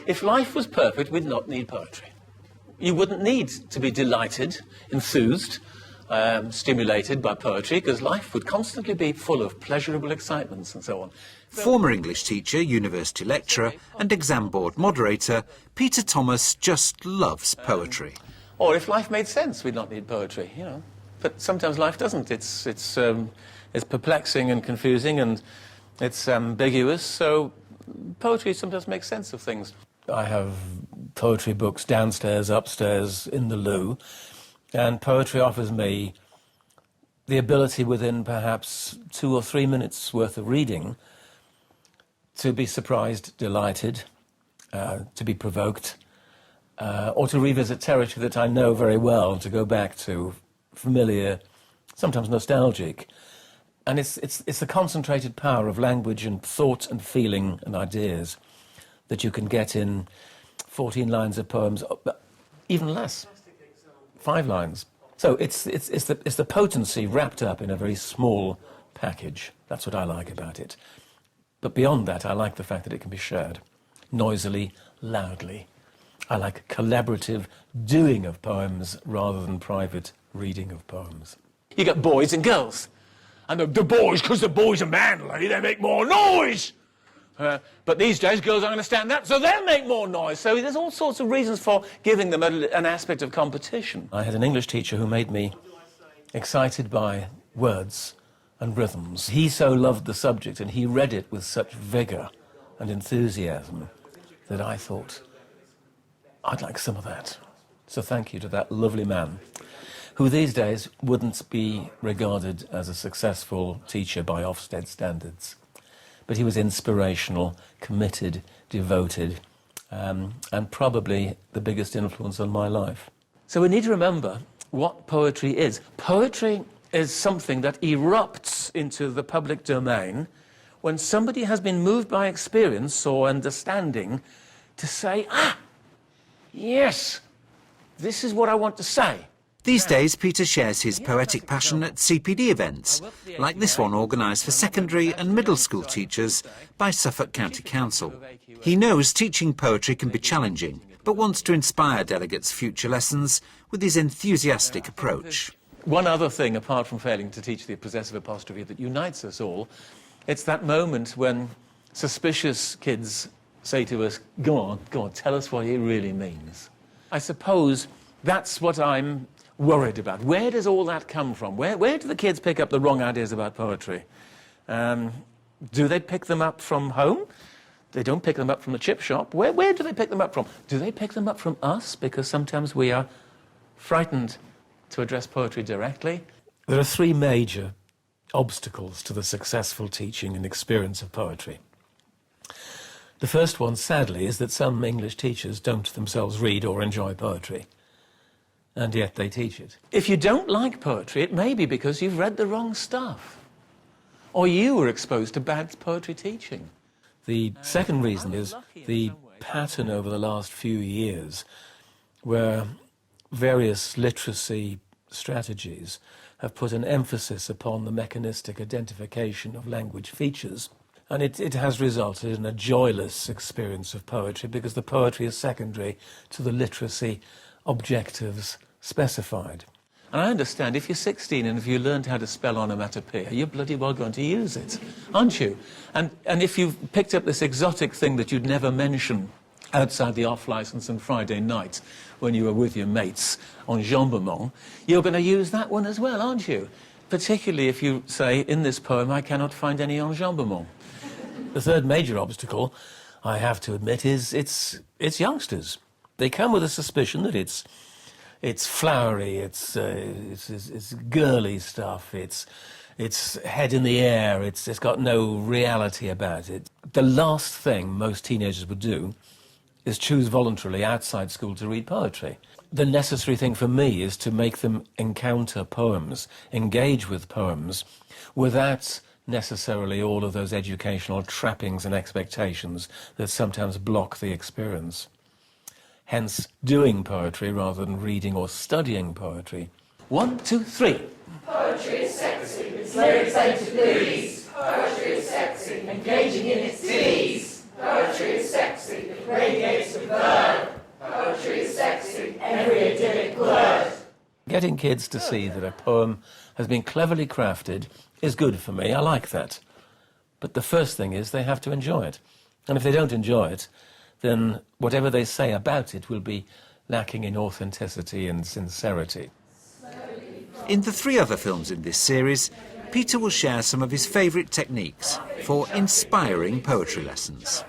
If life was perfect, we'd not need poetry. You wouldn't need to be delighted, enthused, stimulated by poetry, because life would constantly be full of pleasurable excitements and so on. Former English teacher, university lecturer and exam board moderator, Peter Thomas just loves poetry. Or if life made sense, we'd not need poetry, you know. But sometimes life doesn't. It's perplexing and confusing and it's ambiguous, so poetry sometimes makes sense of things. I have poetry books downstairs, upstairs, in the loo, and poetry offers me the ability within perhaps 2 or 3 minutes worth of reading to be surprised, delighted, to be provoked, or to revisit territory that I know very well, to go back to familiar, sometimes nostalgic. And it's the concentrated power of language and thought and feeling and ideas that you can get in 14 lines of poems, even less, 5 lines. So it's the potency wrapped up in a very small package. That's what I like about it. But beyond that, I like the fact that it can be shared, noisily, loudly. I like collaborative doing of poems rather than private reading of poems. You got boys and girls. And the boys, because the boys are manly, they make more noise. But these days, girls don't understand that, so they'll make more noise. So there's all sorts of reasons for giving them an aspect of competition. I had an English teacher who made me excited by words and rhythms. He so loved the subject, and he read it with such vigour and enthusiasm that I thought, I'd like some of that. So thank you to that lovely man, who these days wouldn't be regarded as a successful teacher by Ofsted standards. But he was inspirational, committed, devoted, and probably the biggest influence on my life. So we need to remember what poetry is. Poetry is something that erupts into the public domain when somebody has been moved by experience or understanding to say, yes, this is what I want to say. These days, Peter shares his poetic passion at CPD events, like this one organised for secondary and middle school teachers by Suffolk County Council. He knows teaching poetry can be challenging, but wants to inspire delegates' future lessons with his enthusiastic approach. One other thing, apart from failing to teach the possessive apostrophe, that unites us all, it's that moment when suspicious kids say to us, go on, tell us what it really means. I suppose that's what I'm worried about. Where does all that come from? Where do the kids pick up the wrong ideas about poetry? Do they pick them up from home? They don't pick them up from the chip shop. Where do they pick them up from? Do they pick them up from us? Because sometimes we are frightened to address poetry directly. There are 3 major obstacles to the successful teaching and experience of poetry. The first one, sadly, is that some English teachers don't themselves read or enjoy poetry, and yet they teach it. If you don't like poetry, it may be because you've read the wrong stuff, or you were exposed to bad poetry teaching. The second reason is the pattern over the last few years where various literacy strategies have put an emphasis upon the mechanistic identification of language features. And it has resulted in a joyless experience of poetry because the poetry is secondary to the literacy objectives specified. And I understand if you're 16 and if you learned how to spell onomatopoeia, you're bloody well going to use it, aren't you? And if you've picked up this exotic thing that you'd never mention outside the off-licence on Friday night when you were with your mates on jambement, you're going to use that one as well, aren't you? Particularly if you say, in this poem, I cannot find any enjambement. The third major obstacle, I have to admit, is it's youngsters. They come with a suspicion that it's flowery, it's girly stuff, it's head in the air, it's got no reality about it. The last thing most teenagers would do is choose voluntarily outside school to read poetry. The necessary thing for me is to make them encounter poems, engage with poems, without necessarily all of those educational trappings and expectations that sometimes block the experience. Hence, doing poetry rather than reading or studying poetry. 1, 2, 3. Poetry is sexy, its lyrics aim to please. Poetry is sexy, engaging in its tease. Poetry is sexy, it radiates getting kids to see that a poem has been cleverly crafted is good for me. I like that. But the first thing is they have to enjoy it. And if they don't enjoy it, then whatever they say about it will be lacking in authenticity and sincerity. In the 3 other films in this series, Peter will share some of his favourite techniques for inspiring poetry lessons.